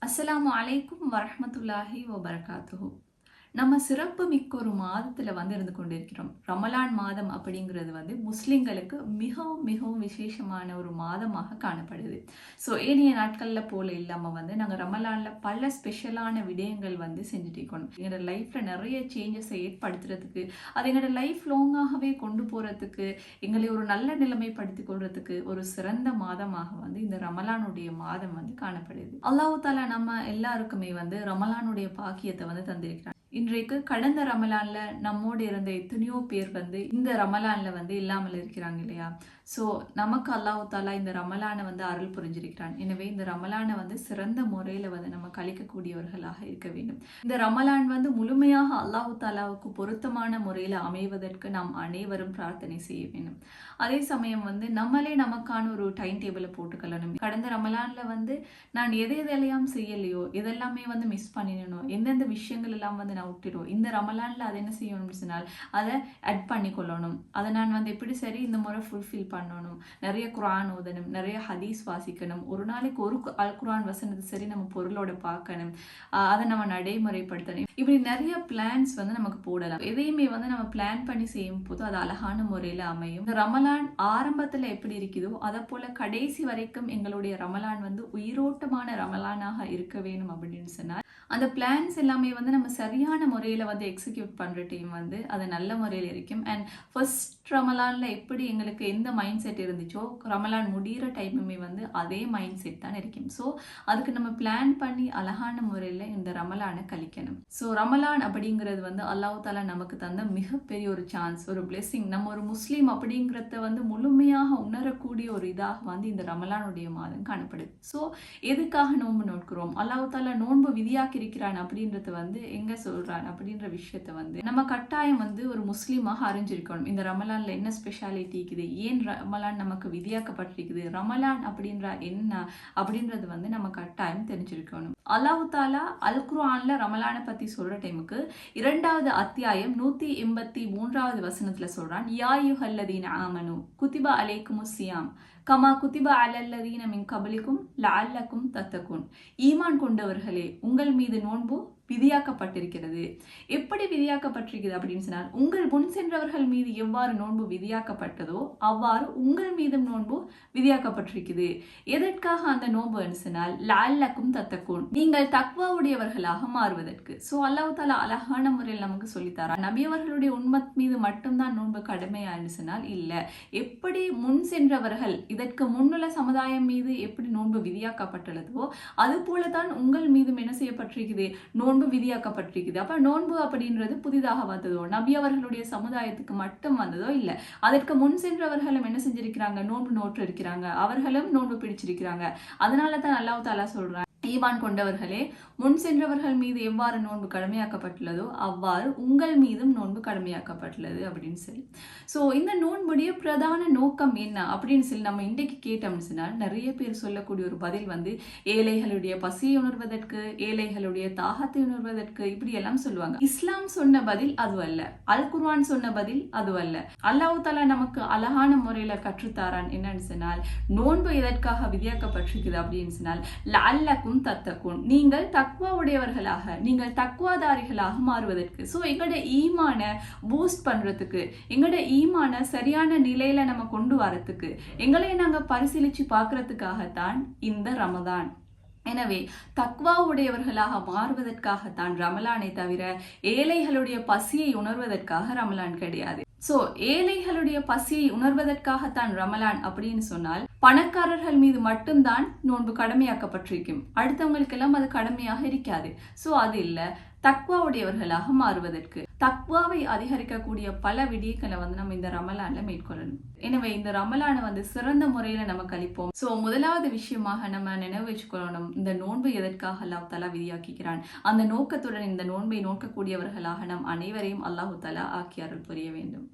அஸ்ஸலாமு அலைக்கும் வரஹ்மத்துல்லாஹி வபரகாத்துஹு. நம்ம சிறப்பு மிக்க ஒரு மாதத்துல இருந்து கொண்டிருக்கிறோம். ரமலான் மாதம் அப்படிங்கிறது முஸ்லிம்களுக்கு மிகவும் மிகவும் விசேஷமான ஒரு மாதமாக காணப்படுது. ஸோ ஏனைய நாட்கள்ல போல இல்லாம நாங்க ரமலான்ல பல ஸ்பெஷலான விடயங்கள் செஞ்சுட்டு இருக்கணும். எங்களோட லைஃப்ல நிறைய சேஞ்சஸை ஏற்படுத்துறதுக்கு, அது எங்களோட லைஃப் லாங்காகவே கொண்டு போறதுக்கு, எங்களை ஒரு நல்ல நிலைமைப்படுத்திக் கொள்றதுக்கு ஒரு சிறந்த மாதமாக இந்த ரமலானுடைய மாதம் காணப்படுது. அல்லாஹ் தாலா நம்ம எல்லாருக்குமே ரமலானுடைய பாக்கியத்தை தந்திருக்கிறார். இன்றைக்கு கடந்த ரமலான்ல நம்மோடு இருந்த எத்தனையோ பேர் இந்த ரமலான்ல இல்லாமல் இருக்கிறாங்க இல்லையா? ஸோ நமக்கு அல்லாஹ் தாலா இந்த ரமலானை அருள் புரிஞ்சிருக்கிறான். எனவே இந்த ரமலானை சிறந்த முறையில் நம்ம கழிக்கக்கூடியவர்களாக இருக்க வேண்டும். இந்த ரமலான் முழுமையாக அல்லாஹ் தாலாவுக்கு பொருத்தமான முறையில் அமைவதற்கு நாம் அனைவரும் பிரார்த்தனை செய்ய வேண்டும். அதே சமயம் நம்மளே நமக்கான ஒரு டைம் டேபிளை போட்டுக்கொள்ளணும். கடந்த ரமலான்ல நான் எதெல்லாம் செய்யலையோ, எதெல்லாமே மிஸ் பண்ணினோ, எந்தெந்த விஷயங்கள் எல்லாம் நான் விட்டுடும், இந்த ரமலான்ல அதை என்ன செய்யணும்னு சொன்னால் அதை அட் பண்ணி கொள்ளணும். அதை நான் எப்படி சரி இந்த முறை ஃபுல்ஃபில் பண்ணணும். நிறைய குர்ஆன் ஓதணும், நிறைய ஹதீஸ் வாசிக்கணும், ஒரு நாளைக்கு ஒரு அல் குர்ஆன் வசனத்தை சரி நம்ம பொருளோட பார்க்கணும், அதை நம்ம நடைமுறைப்படுத்தணும். இப்படி நிறைய பிளான்ஸ் நமக்கு போடலாம். எதையுமே நம்ம பிளான் பண்ணி செய்யும் போது அது அழகான முறையில் அமையும். இந்த ரமலான் ஆரம்பத்தில் எப்படி இருக்குதோ அதை போல கடைசி வரைக்கும் எங்களுடைய ரமலான் உயிரோட்டமான ரமலானாக இருக்க வேணும் அப்படின்னு சொன்னால் அந்த பிளான்ஸ் எல்லாமே நம்ம சரியான முறையில் எக்ஸிக்யூட் பண்ணுற டீம் அது நல்ல முறையில் இருக்கும். அண்ட் ஃபர்ஸ்ட் ரமலானில் எப்படி எங்களுக்கு எந்த மைண்ட் செட் இருந்துச்சோ ரமலான் முடிகிற டைமுமே அதே மைண்ட் செட் தான் இருக்கும். ஸோ அதுக்கு நம்ம பிளான் பண்ணி அழகான முறையில் இந்த ரமலானை கழிக்கணும். ஸோ ரமலான் அப்படிங்கிறது அல்லாஹ் தாலா நமக்கு தந்த மிகப்பெரிய ஒரு சான்ஸ், ஒரு பிளெஸிங். நம்ம ஒரு முஸ்லீம் அப்படிங்கிறத முழுமையாக உணரக்கூடிய ஒரு இதாக இந்த ரமலானுடைய மாதம் காணப்படுது. ஸோ எதுக்காக நோன்பு நோட்கிறோம், அல்லாஹ் தாலா நோன்பு விதியாக்கி இருக்கிறான் அப்படின்றது எங்க சொல்றான் அப்படின்ற விஷயத்த நம்ம கட்டாயம் ஒரு முஸ்லீமாக அறிஞ்சிருக்கணும். இந்த ரமலான்ல என்ன ஸ்பெஷாலிட்டி இருக்குது, ஏன் ரமலான் நமக்கு விதியாக்கப்பட்டிருக்குது, ரமலான் அப்படின்ற என்ன அப்படின்றது நம்ம கட்டாயம் தெரிஞ்சிருக்கணும். அல்லாஹ் தாலா அல் குர்ஆன்ல ரமலானை பத்தி சொல்ற டைமுக்கு 2வது அத்தியாயம் 183வது வசனத்துல சொல்றான், யா அய்யுஹல்லதீன ஆமனு குதிப அலைக்குமுஸ் ஸியாம் கமா குதிப அலல்லதீன மின் கபலிக்கும் லஅல்லக்கும் தத்தகுன். ஈமான் கொண்டவர்களே, உங்கள் மீது நோன்பு விதியாக்கப்பட்டிருக்கிறது. எப்படி விதியாக்கப்பட்டிருக்கிறது அப்படின்னு சொன்னால், உங்கள் முன் சென்றவர்கள் மீது எவ்வாறு நோன்பு விதியாக்கப்பட்டதோ அவ்வாறு உங்கள் மீதும் நோன்பு விதியாக்கப்பட்டிருக்கிறது. எதற்காக அந்த நோன்பு சொன்னால் லஅல்லக்கும் தத்தகுன், நீங்கள் தக்வாவுடையவர்களாக மாறுவதற்கு. ஸோ அல்லாஹ் தாலா அழகான முறையில் நமக்கு சொல்லித்தாரா. நபியவர்களுடைய உம்மத் மீது மட்டும்தான் நோன்பு கடமையான்னு சொன்னால் இல்லை, எப்படி முன் சென்றவர்கள் இதற்கு முன்னுள்ள சமுதாயம் மீது எப்படி நோன்பு விதியாக்கப்பட்டுள்ளதோ அது போலதான் உங்கள் மீதும் என்ன செய்யப்பட்டிருக்குது, நோன்பு விதியாக்கப்பட்டிருக்குது. அப்ப நோன்பு அப்படின்றது புதிதாக வந்ததோ, நபி அவர்களுடைய சமுதாயத்துக்கு மட்டும் வந்ததோ இல்லை, அதற்கு முன் சென்றவர்களும் என்ன செஞ்சிருக்கிறாங்க, நோன்பு நோற்று இருக்கிறாங்க, அவர்களும் நோன்பு பிடிச்சிருக்கிறாங்க. அதனால தான் அல்லாஹ் தாலா சொல்றான், ஈமான் கொண்டவர்களே, முன் சென்றவர்கள் மீது எவ்வாறு நோன்பு கடமையாக்கப்பட்டுள்ளதோ அவ்வாறு உங்கள் மீதும் நோன்பு கடமையாக்கப்பட்டுள்ளது அப்படின்னு சொல்லி. ஸோ இந்த நோன்புடைய பிரதான நோக்கம் என்ன அப்படின்னு சொல்லி நம்ம இன்றைக்கு கேட்டோம்னு சொன்னால் நிறைய பேர் சொல்லக்கூடிய ஒரு பதில் ஏழைகளுடைய பசியை உணர்வதற்கு, ஏழைகளுடைய தாகத்தை உணர்வதற்கு, இப்படி எல்லாம் சொல்லுவாங்க. இஸ்லாம் சொன்ன பதில் அது அல்ல, அல் குர்ஆன் சொன்ன பதில் அது அல்ல. அல்லாஹ் தாலா நமக்கு அழகான முறையில கற்றுத்தாரான். என்னன்னு சொன்னால், நோன்பு எதற்காக விதியாக்கப்பட்டிருக்குது அப்படின்னு சொன்னால் லஅல்லக்கும் தத்தகுன், நீங்கள் தக்வா உடையவர்களாக, நீங்கள் தக்வாதாரிகளாக மாறுவதற்கு. ஸோ எங்களோட ஈமான பூஸ்ட் பண்றதுக்கு, எங்களோட ஈமான சரியான நிலையில நம்ம கொண்டு வரத்துக்கு, எங்களை நாங்க பரிசீலிச்சு பார்க்கறதுக்காகத்தான் இந்த ரமதான். எனவே தக்வா உடையவர்களாக மாறுவதற்காகத்தான் ரமலானை தவிர ஏழைகளுடைய பசியை உணர்வதற்காக ரமலான் கிடையாது. ஸோ ஏழைகளுடைய பசியை உணர்வதற்காகத்தான் ரமலான் அப்படின்னு சொன்னால் பணக்காரர்கள் மீது மட்டும்தான் நோன்பு கடமையாக்கப்பட்டிருக்கும், அடுத்தவங்களுக்கெல்லாம் அது கடமையாக இருக்காது. ஸோ அது இல்லை, தக்வா உடையவர்களாக மாறுவதற்கு தக்வாவை அதிகரிக்கக்கூடிய பல விடயங்களை நம்ம இந்த ரமலான்ல மேற்கொள்ளணும். எனவே இந்த ரமலானை சிறந்த முறையில நம்ம கழிப்போம். ஸோ முதலாவது விஷயமாக நம்ம நினைவு வச்சுக்கொள்ளணும், இந்த நோன்பு எதற்காக அல்லாஹ் தாலா விதியாக்கிறான், அந்த நோக்கத்துடன் இந்த நோன்பை நோக்கக்கூடியவர்களாக நம் அனைவரையும் அல்லாஹ் தாலா ஆக்கி அருள் புரிய வேண்டும்.